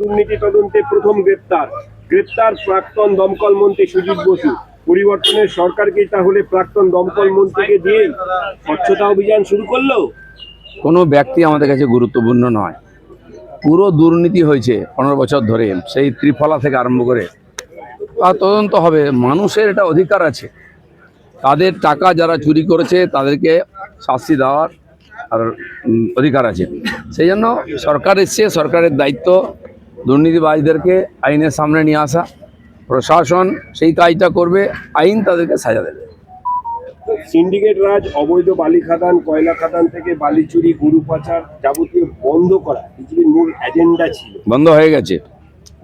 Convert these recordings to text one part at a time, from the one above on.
দুর্নীতি তদন্তে প্রথম গ্রেপ্তার প্রাক্তন দমকল মন্ত্রী সুজিত বসু। পরিবর্তনের সরকারকে তাহলে প্রাক্তন দমকল মন্ত্রীকে দিয়েই স্বচ্ছতা অভিযান শুরু করলো। কোনো ব্যক্তি আমাদের কাছে গুরুত্বপূর্ণ নয়, পুরো দুর্নীতি হয়েছে 15 বছর ধরে, সেই ত্রিফলা থেকে আরম্ভ করে তার তদন্ত হবে। মানুষের এটা অধিকার আছে, তাদের টাকা যারা চুরি করেছে তাদেরকে শাস্তি দেওয়ার আর অধিকার আছে। সেই জন্য সরকার এসছে, সরকারের দায়িত্ব দুর্নীতিবাজদেরকে আইনের সামনে নিয়ে আসা। প্রশাসন সেই কাজটা করবে, আইন তাদেরকে সাজা দেবে। সিন্ডিকেট রাজ, অবৈধ বালি খাদান, কয়লা খাদান থেকে বালি চুরি, গরু পাচার যাবতীয় বন্ধ করা বিজেপির মূল এজেন্ডা ছিল। বন্ধ হয়ে গেছে।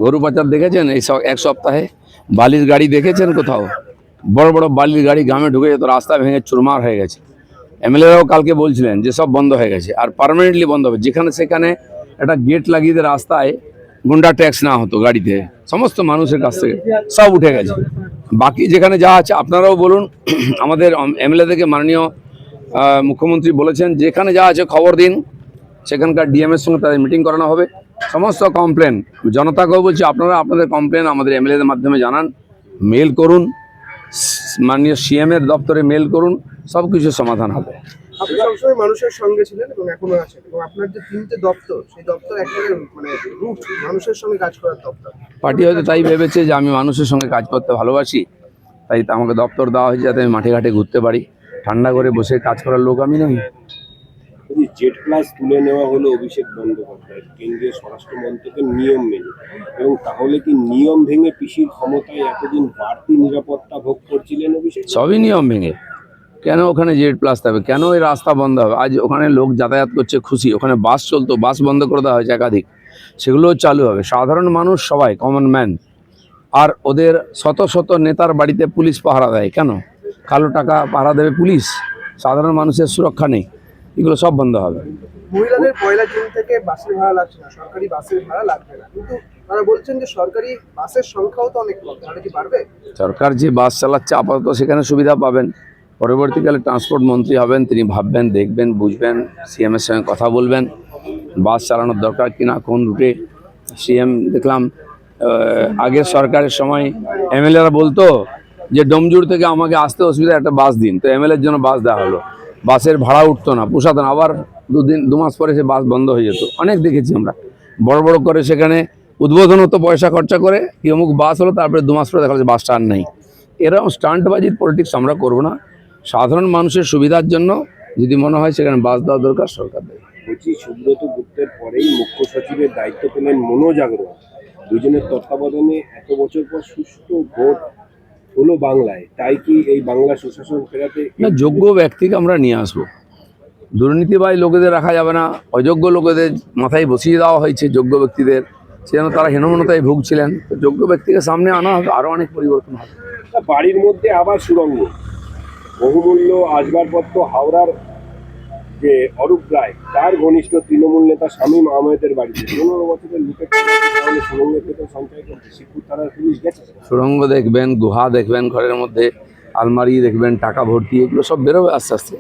গরু পাচার দেখেছেন এই এক সপ্তাহে? বালির গাড়ি দেখেছেন কোথাও? বড় বড় বালির গাড়ি গ্রামে ঢুকে যেত, রাস্তা ভেঙে চুরমার হয়ে গেছে। এমএলএরাও কালকে বলছিলেন যে সব বন্ধ হয়ে গেছে, আর পার্মানেন্টলি বন্ধ হবে। যেখানে সেখানে একটা গেট লাগিয়ে দিয়ে রাস্তায় গুন্ডা ট্যাক্স না হতো, গাড়িতে সমস্ত মানুষের কাছ থেকে সব উঠে গেছে। বাকি যেখানে যা আছে আপনারাও বলুন, আমাদের এমএলএ থেকে মাননীয় মুখ্যমন্ত্রী বলেছেন যেখানে যা আছে খবর দিন, সেখানকার ডিএমের সঙ্গে তাদের মিটিং করানো হবে। সমস্ত কমপ্লেন জনতাকেও বলছি, আপনারা আপনাদের কমপ্লেন আমাদের এমএলএদের মাধ্যমে জানান, মেল করুন, মাননীয় সিএমের দপ্তরে মেল করুন, সব কিছু সমাধান হবে। আপনি সবসময় মানুষের সঙ্গে ছিলেন এবং এখনো আছেন, এবং আপনার যে 3টে দপ্তর, সেই দপ্তর একেবারে মানে রুট মানুষের সঙ্গে কাজ করার দপ্তর। পার্টি হয়তো তাই ভেবেছে যে আমি মানুষের সঙ্গে কাজ করতে ভালোবাসি, তাই আমাকে দপ্তর দেওয়া হয়েছে যাতে আমি মাঠে ঘাটে ঘুরতে পারি। ঠান্ডা করে বসে কাজ করার লোক আমি নই। জেড প্লাস তুলে নেওয়া হলো অভিষেক বন্দ্যোপাধ্যায় কেন্দ্রীয় স্বরাষ্ট্রমন্ত্রকের নিয়ম মেনে, এবং তাহলে কি নিয়ম ভেঙে পিসির ক্ষমতায় এতদিন বাড়তি নিরাপত্তা ভোগ করছিলেন অভিষেক? সবই নিয়ম ভেঙে। কেন ওখানে জেড প্লাস থাকবে? কেন এই রাস্তা বন্ধ হবে? আজ ওখানে লোক যাতায়াত করছে খুশি, ওখানে বাস চলতো, বাস বন্ধ করে দেওয়া হয়েছে একাধিক, সেগুলোও চালু হবে। সাধারণ মানুষ সবাই কমন ম্যান, আর ওদের শত শত নেতার বাড়িতে পুলিশ পাহারা দেয়। কেন? কালো টাকা পাহারা দেবে পুলিশ? সাধারণ মানুষের সুরক্ষা নেই। এগুলো সব বন্ধ হবে। মহিলাদের পয়লা জুন থেকে বাসের ভাড়া লাগছে না, সরকারি বাসের ভাড়া লাগবে না, কিন্তু তারা বলছেন যে সরকারি বাসের সংখ্যাও তো অনেক কম, তাহলে কি বাড়বে? সরকার যে বাস চালাচ্ছে আপাতত সেখানে সুবিধা পাবেন। পরবর্তীকালে ট্রান্সপোর্ট মন্ত্রী হবেন, তিনি ভাববেন, দেখবেন, বুঝবেন, সিএমের সঙ্গে কথা বলবেন বাস চালানোর দরকার কিনা, কোন রুটে। সিএম দেখলাম আগের সরকারের সময় এমএলএরা বলতো যে ডোমজুর থেকে আমাকে আসতে অসুবিধা, একটা বাস দিন, তো এমএলএর জন্য বাস দেওয়া হলো। বাসের ভাড়া উঠতো না, পোষাতো না, আবার 2 মাস পরে সে বাস বন্ধ হয়ে যেত। অনেক দেখেছি আমরা, বড় বড় করে সেখানে উদ্বোধন হতো পয়সা খরচা করে, কি অমুক বাস হলো, তারপরে 2 মাস পরে দেখা যাচ্ছে বাসটা আর নেই। এরকম স্টান্টবাজির পলিটিক্স আমরা করবো না। সাধারণ মানুষের সুবিধার জন্য যদি মনে হয় সেখানে বাস দেওয়া দরকার, সরকার দেবে। বলছি, সুব্রত গুপ্তের পরেই মুখ্য সচিবের দায়িত্ব পেলেন মনোজ আগরওয়াল। দুজনের তত্ত্বাবধানে এত বছর পর সুষ্ঠু ভোট হলো বাংলায়, তাই কি এই বাংলা সুশাসন ফেরাতে? না, যোগ্য ব্যক্তিকে আমরা নিয়ে আসবো। দুর্নীতিবাজ লোকেদের রাখা যাবে না, অযোগ্য লোকেদের মাথায় বসিয়ে দেওয়া হয়েছে যোগ্য ব্যক্তিদের, সেজন্য তারা হীনমন্যতায় ভুগছিলেন। তো যোগ্য ব্যক্তিকে সামনে আনা হবে, আরও অনেক পরিবর্তন হবে। বাড়ির মধ্যে আবার সুড়ঙ্গ, বহুমূল্য আসবাবপত্র। হাওড়ার যে অরূপ রায়, তার ঘনিষ্ঠ তৃণমূল নেতা শামীম আহমেদের বাড়িতে 15 বছরের লুটে তাহলে সুড়ঙ্গের ভেতর সঞ্চয় করতে শিবপুর থানার পুলিশ গেছে। সুড়ঙ্গ দেখবেন, গুহা দেখবেন, ঘরের মধ্যে আলমারি দেখবেন, টাকা ভর্তি, এগুলো সব বেরোবে আস্তে আস্তে।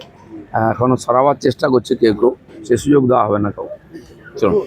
এখনও সরাবার চেষ্টা করছে কেউ কেউ, সে সুযোগ দেওয়া হবে না কাউ। চলুন।